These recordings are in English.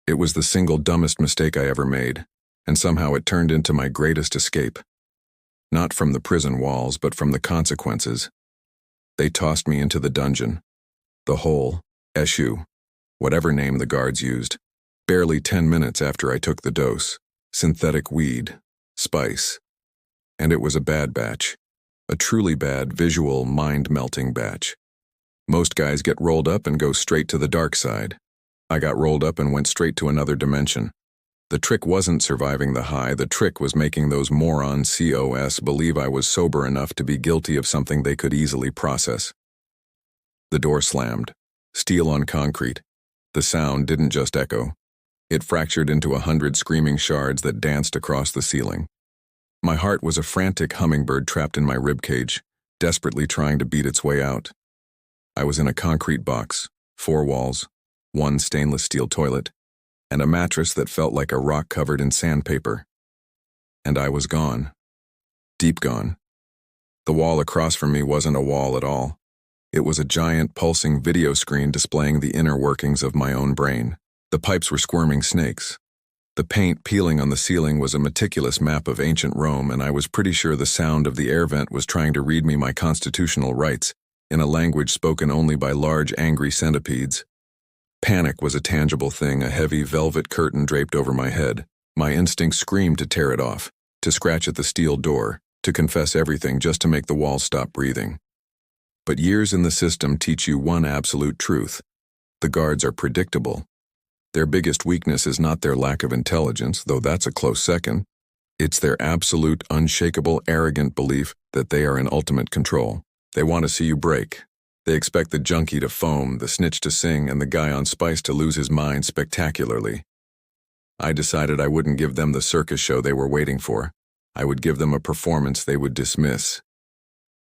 It was the single dumbest mistake I ever made, and somehow it turned into my greatest escape. Not from the prison walls, but from the consequences. They tossed me into the dungeon. The hole, SU, whatever name the guards used, barely 10 minutes after I took the dose, synthetic weed, spice. And it was a bad batch. A truly bad, visual, mind-melting batch. Most guys get rolled up and go straight to the dark side. I got rolled up and went straight to another dimension. The trick wasn't surviving the high, the trick was making those morons C.O.s believe I was sober enough to be guilty of something they could easily process. The door slammed. Steel on concrete. The sound didn't just echo. It fractured into 100 screaming shards that danced across the ceiling. My heart was a frantic hummingbird trapped in my ribcage, desperately trying to beat its way out. I was in a concrete box, 4 walls, 1 stainless steel toilet, and a mattress that felt like a rock covered in sandpaper. And I was gone. Deep gone. The wall across from me wasn't a wall at all. It was a giant pulsing video screen displaying the inner workings of my own brain. The pipes were squirming snakes. The paint peeling on the ceiling was a meticulous map of ancient Rome, and I was pretty sure the sound of the air vent was trying to read me my constitutional rights in a language spoken only by large, angry centipedes. Panic was a tangible thing, a heavy velvet curtain draped over my head. My instinct screamed to tear it off, to scratch at the steel door, to confess everything just to make the walls stop breathing. But years in the system teach you one absolute truth. The guards are predictable. Their biggest weakness is not their lack of intelligence, though that's a close second. It's their absolute, unshakable, arrogant belief that they are in ultimate control. They want to see you break. They expect the junkie to foam, the snitch to sing, and the guy on spice to lose his mind spectacularly. I decided I wouldn't give them the circus show they were waiting for. I would give them a performance they would dismiss.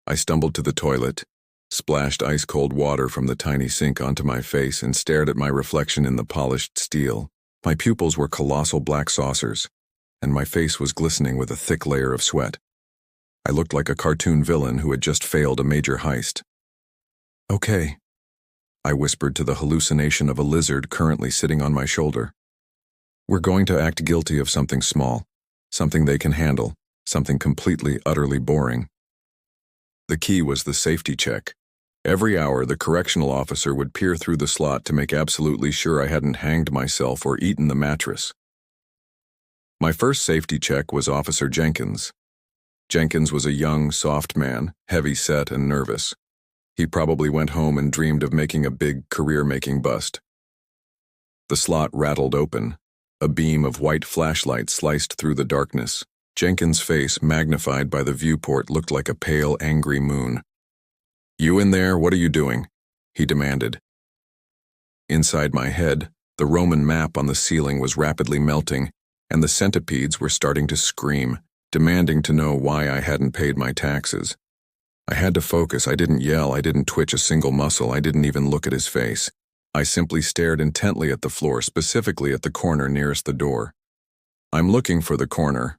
I stumbled to the toilet, splashed ice-cold water from the tiny sink onto my face, and stared at my reflection in the polished steel. My pupils were colossal black saucers, and my face was glistening with a thick layer of sweat. I looked like a cartoon villain who had just failed a major heist. "Okay," I whispered to the hallucination of a lizard currently sitting on my shoulder. "We're going to act guilty of something small, something they can handle, something completely, utterly boring." The key was the safety check. Every hour, the correctional officer would peer through the slot to make absolutely sure I hadn't hanged myself or eaten the mattress. My first safety check was Officer Jenkins. Jenkins was a young, soft man, heavy-set and nervous. He probably went home and dreamed of making a big, career-making bust. The slot rattled open. A beam of white flashlight sliced through the darkness. Jenkins' face, magnified by the viewport, looked like a pale, angry moon. "You in there, what are you doing?" he demanded. Inside my head, the Roman map on the ceiling was rapidly melting, and the centipedes were starting to scream, demanding to know why I hadn't paid my taxes. I had to focus. I didn't yell. I didn't twitch a single muscle. I didn't even look at his face. I simply stared intently at the floor, specifically at the corner nearest the door. "I'm looking for the corner,"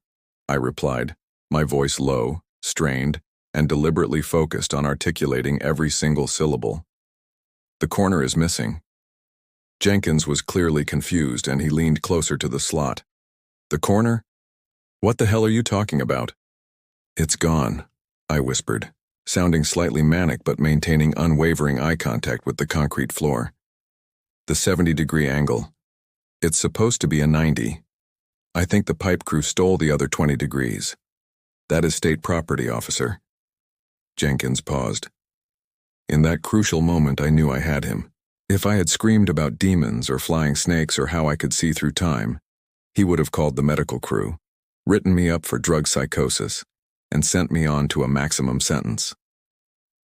I replied, my voice low, strained, and deliberately focused on articulating every single syllable. "The corner is missing." Jenkins was clearly confused, and he leaned closer to the slot. "The corner? What the hell are you talking about?" "It's gone," I whispered, sounding slightly manic but maintaining unwavering eye contact with the concrete floor. "The 70-degree angle. It's supposed to be a 90. I think the pipe crew stole the other 20 degrees. That is state property, officer." Jenkins paused. In that crucial moment, I knew I had him. If I had screamed about demons or flying snakes or how I could see through time, he would have called the medical crew, written me up for drug psychosis, and sent me on to a maximum sentence.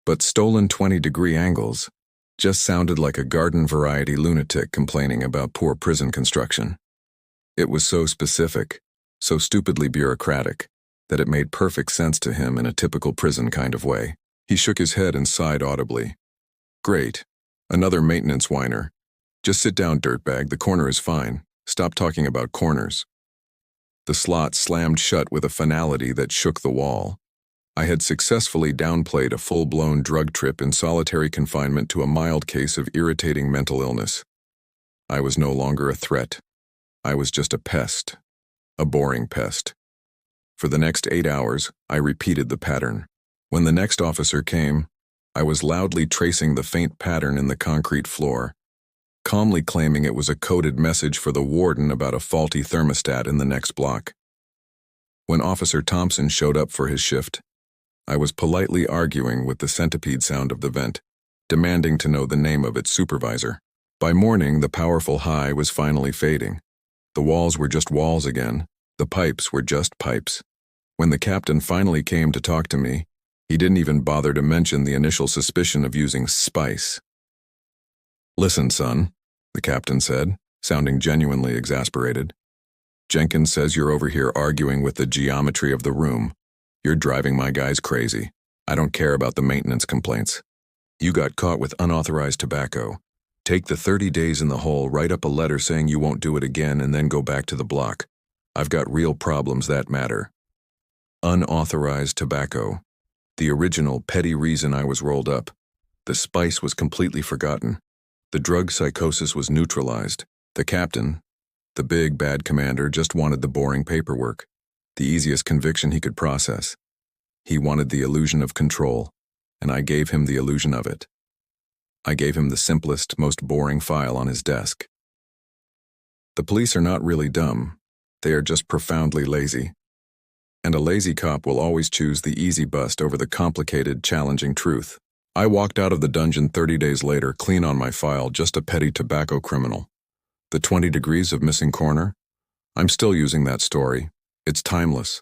But stolen 20-degree angles just sounded like a garden-variety lunatic complaining about poor prison construction. It was so specific, so stupidly bureaucratic, that it made perfect sense to him in a typical prison kind of way. He shook his head and sighed audibly. "Great. Another maintenance whiner. Just sit down, dirtbag. The corner is fine. Stop talking about corners." The slot slammed shut with a finality that shook the wall. I had successfully downplayed a full-blown drug trip in solitary confinement to a mild case of irritating mental illness. I was no longer a threat. I was just a pest, a boring pest. For the next 8 hours, I repeated the pattern. When the next officer came, I was loudly tracing the faint pattern in the concrete floor, calmly claiming it was a coded message for the warden about a faulty thermostat in the next block. When Officer Thompson showed up for his shift, I was politely arguing with the centipede sound of the vent, demanding to know the name of its supervisor. By morning, the powerful high was finally fading. The walls were just walls again. The pipes were just pipes. When the captain finally came to talk to me, he didn't even bother to mention the initial suspicion of using spice. "Listen, son," the captain said, sounding genuinely exasperated. "Jenkins says you're over here arguing with the geometry of the room. You're driving my guys crazy. I don't care about the maintenance complaints. You got caught with unauthorized tobacco. Take the 30 days in the hole, write up a letter saying you won't do it again, and then go back to the block. I've got real problems that matter." Unauthorized tobacco. The original petty reason I was rolled up. The spice was completely forgotten. The drug psychosis was neutralized. The captain, the big bad commander, just wanted the boring paperwork, the easiest conviction he could process. He wanted the illusion of control, and I gave him the illusion of it. I gave him the simplest, most boring file on his desk. The police are not really dumb. They are just profoundly lazy. And a lazy cop will always choose the easy bust over the complicated, challenging truth. I walked out of the dungeon 30 days later, clean on my file, just a petty tobacco criminal. The 20 degrees of missing corner? I'm still using that story. It's timeless.